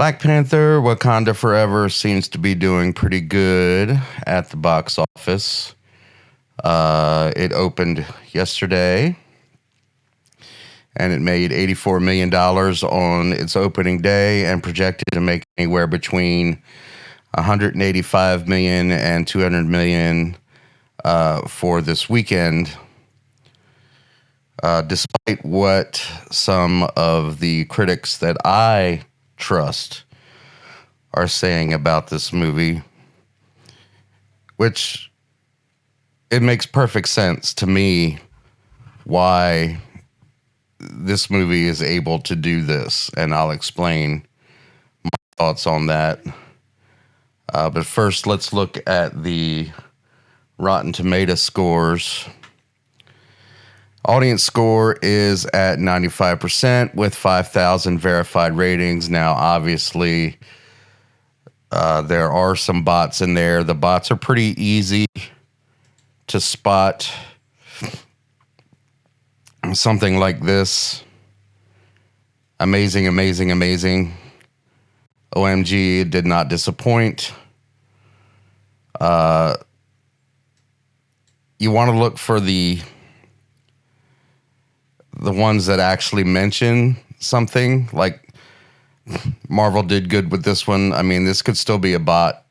Black Panther, Wakanda Forever seems to be doing pretty good at the box office. It opened yesterday and it made $84 million on its opening day and projected to make anywhere between 185 million and 200 million for this weekend. Despite what some of the critics that I trust are saying about this movie, which it makes perfect sense to me why this movie is able to do this, and I'll explain my thoughts on that. But first, let's look at the Rotten Tomato scores. Audience score is at 95% with 5,000 verified ratings. Now, obviously, there are some bots in there. The bots are pretty easy to spot. Something like this. Amazing, amazing, amazing. OMG, it did not disappoint. You want to look for the ones that actually mention something. Like Marvel did good with this one. I mean, this could still be a bot.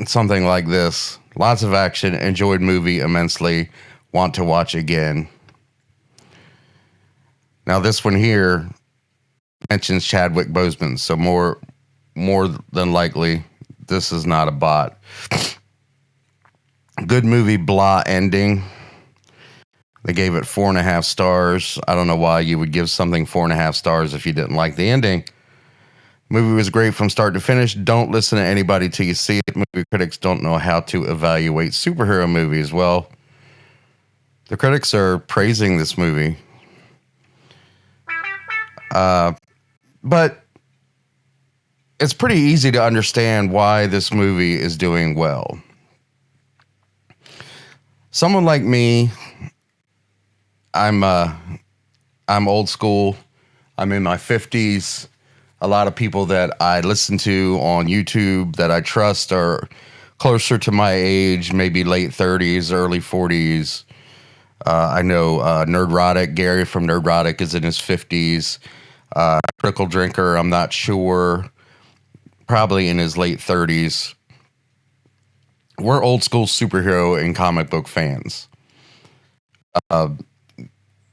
Something like this. Lots of action. Enjoyed movie immensely. Want to watch again. Now this one here mentions Chadwick Boseman, so more than likely this is not a bot. Good movie, blah ending. They gave it 4.5 stars. I don't know why you would give something 4.5 stars if you didn't like the ending. Movie was great from start to finish. Don't listen to anybody till you see it. Movie critics don't know how to evaluate superhero movies. Well, the critics are praising this movie. But it's pretty easy to understand why this movie is doing well. Someone like me, I'm old school. I'm in my 50s. A lot of people that I listen to on YouTube that I trust are closer to my age, maybe late 30s, early 40s. I know Nerdrotic, Gary from Nerdrotic is in his 50s. Trickle Drinker, I'm not sure, probably in his late 30s. We're old school superhero and comic book fans.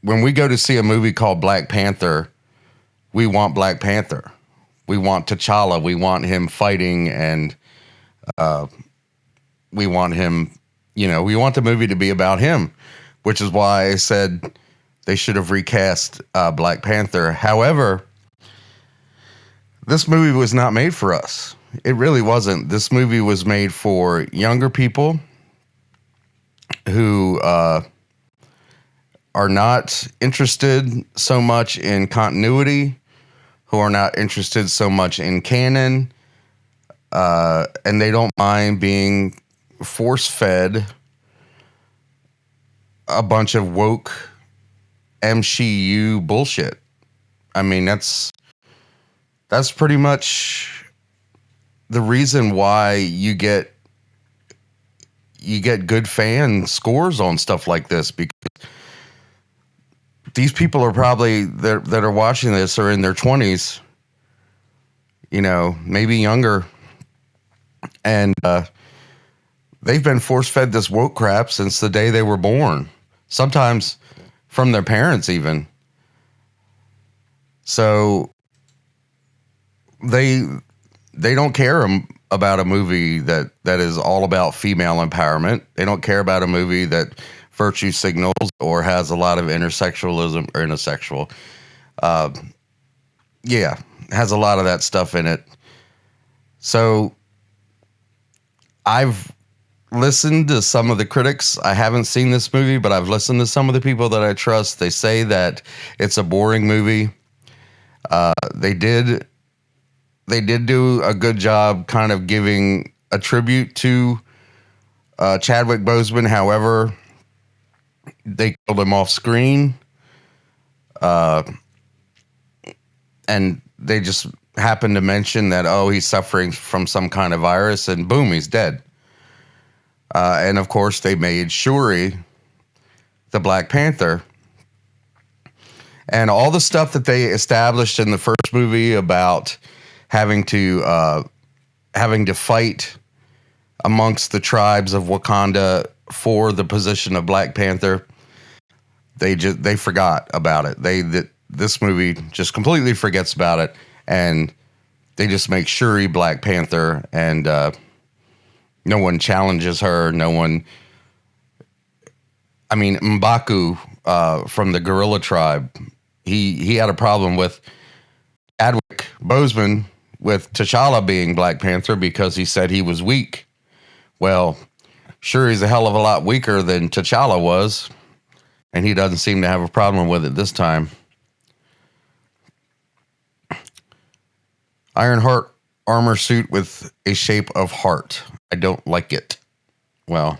When we go to see a movie called Black Panther, we want Black Panther. We want T'Challa. We want him fighting, and we want him, we want the movie to be about him, which is why I said they should have recast Black Panther. However, this movie was not made for us. It really wasn't. This movie was made for younger people who are not interested so much in continuity, who are not interested so much in canon, and they don't mind being force-fed a bunch of woke MCU bullshit. I mean, that's pretty much the reason why you get good fan scores on stuff like this, because these people are probably that are watching this are in their 20s, maybe younger, and they've been force-fed this woke crap since the day they were born, sometimes from their parents even. So they don't care about a movie that is all about female empowerment. They don't care about a movie that virtue signals or has a lot of intersexualism or intersexual. Has a lot of that stuff in it. So I've listened to some of the critics. I haven't seen this movie, but I've listened to some of the people that I trust. They say that it's a boring movie. They did do a good job kind of giving a tribute to Chadwick Boseman. However, they killed him off screen. and they just happened to mention that, oh, he's suffering from some kind of virus, and boom, he's dead. And of course, they made Shuri the Black Panther. And all the stuff that they established in the first movie about having to fight amongst the tribes of Wakanda for the position of Black Panther, they forgot about it. This movie just completely forgets about it, and they just make Shuri Black Panther, and no one challenges her. No one. I mean, M'Baku from the gorilla tribe, he had a problem with Chadwick Boseman with T'Challa being Black Panther because he said he was weak. Well, Shuri's a hell of a lot weaker than T'Challa was, and he doesn't seem to have a problem with it this time. Ironheart armor suit with a shape of heart. I don't like it. Well,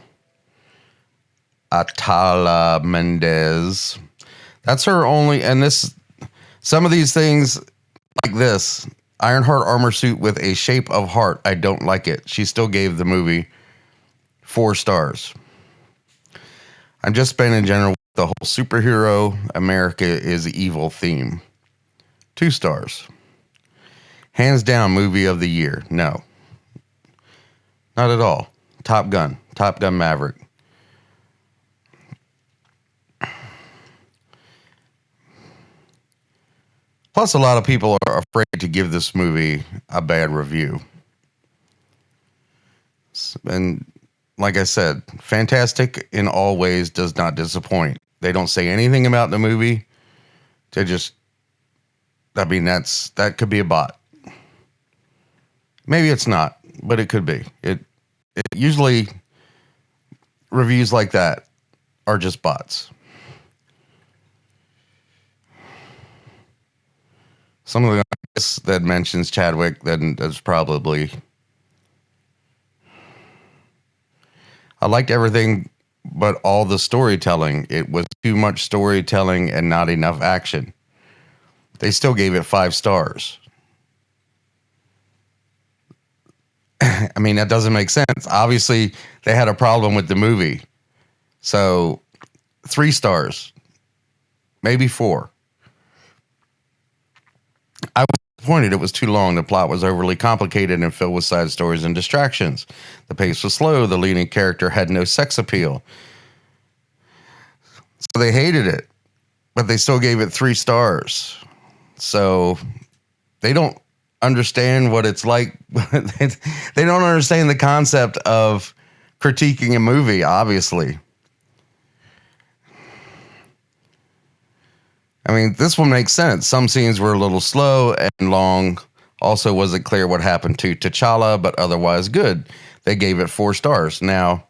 Atala Mendez. That's her only, and some of these things like this, Ironheart armor suit with a shape of heart. I don't like it. She still gave the movie 4 stars. I'm just been in general with the whole superhero America is evil theme. 2 stars. Hands down movie of the year. No. Not at all. Top Gun Maverick. Plus, a lot of people are afraid to give this movie a bad review. And like I said, fantastic in all ways, does not disappoint. They don't say anything about the movie. They just, I mean, that could be a bot. Maybe it's not, but it could be. It usually, reviews like that are just bots. Some of the guys that mentions Chadwick, then that's probably. I liked everything, but all the storytelling. It was too much storytelling and not enough action. They still gave it 5 stars. I mean, that doesn't make sense. Obviously, they had a problem with the movie. So, 3 stars. Maybe 4. I was disappointed it was too long. The plot was overly complicated and filled with side stories and distractions. The pace was slow. The leading character had no sex appeal. So they hated it, but they still gave it 3 stars. So they don't understand what it's like. They don't understand the concept of critiquing a movie, obviously. I mean, this one makes sense. Some scenes were a little slow and long. Also, wasn't clear what happened to T'Challa, but otherwise good. They gave it 4 stars. Now,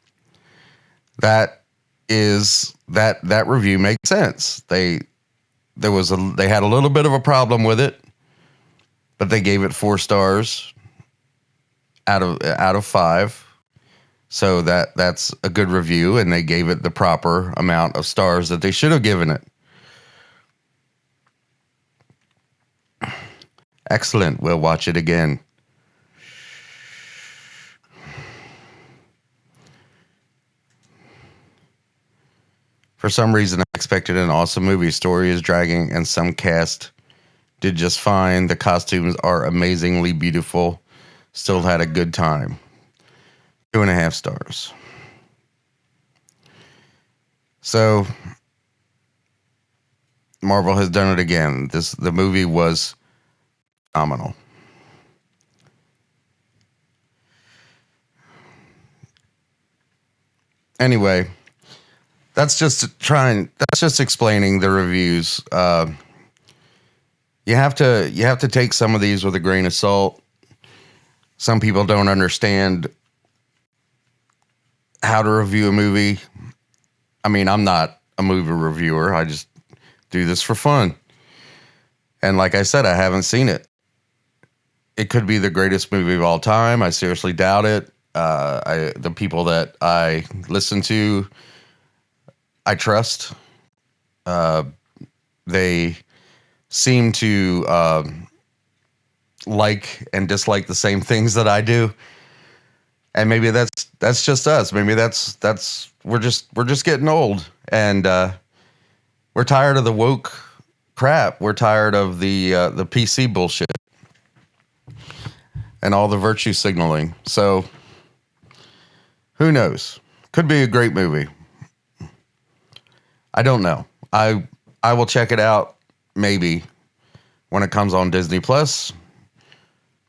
that review makes sense. They had a little bit of a problem with it, but they gave it 4 stars out of 5. So that's a good review, and they gave it the proper amount of stars that they should have given it. Excellent. We'll watch it again. For some reason, I expected an awesome movie. Story is dragging, and some cast did just fine. The costumes are amazingly beautiful. Still had a good time. 2.5 stars. So, Marvel has done it again. The movie was phenomenal. Anyway, that's just explaining the reviews. You have to take some of these with a grain of salt. Some people don't understand how to review a movie. I mean, I'm not a movie reviewer. I just do this for fun. And like I said, I haven't seen it. It could be the greatest movie of all time. I seriously doubt it. The people that I listen to, I trust. They seem to like and dislike the same things that I do. And maybe that's just us. Maybe that's we're just getting old, and we're tired of the woke crap. We're tired of the PC bullshit and all the virtue signaling. So who knows? Could be a great movie. I don't know. I will check it out maybe when it comes on Disney Plus.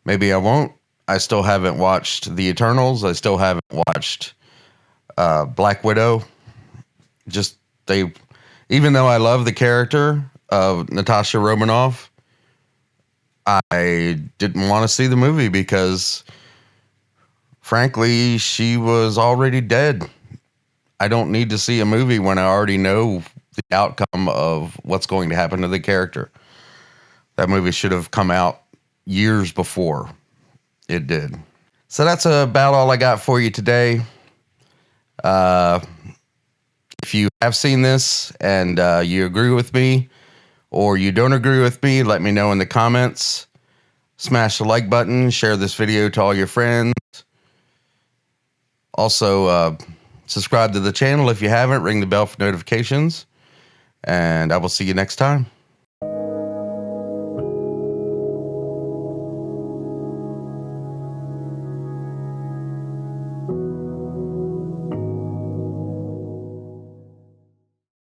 Maybe I won't. I still haven't watched The Eternals. I still haven't watched Black Widow. Just they, even though I love the character of Natasha Romanoff, I didn't want to see the movie because, frankly, she was already dead. I don't need to see a movie when I already know the outcome of what's going to happen to the character. That movie should have come out years before it did. So that's about all I got for you today. If you have seen this and you agree with me or you don't agree with me, let me know in the comments. Smash the like button, share this video to all your friends. Also, subscribe to the channel if you haven't, ring the bell for notifications, and I will see you next time.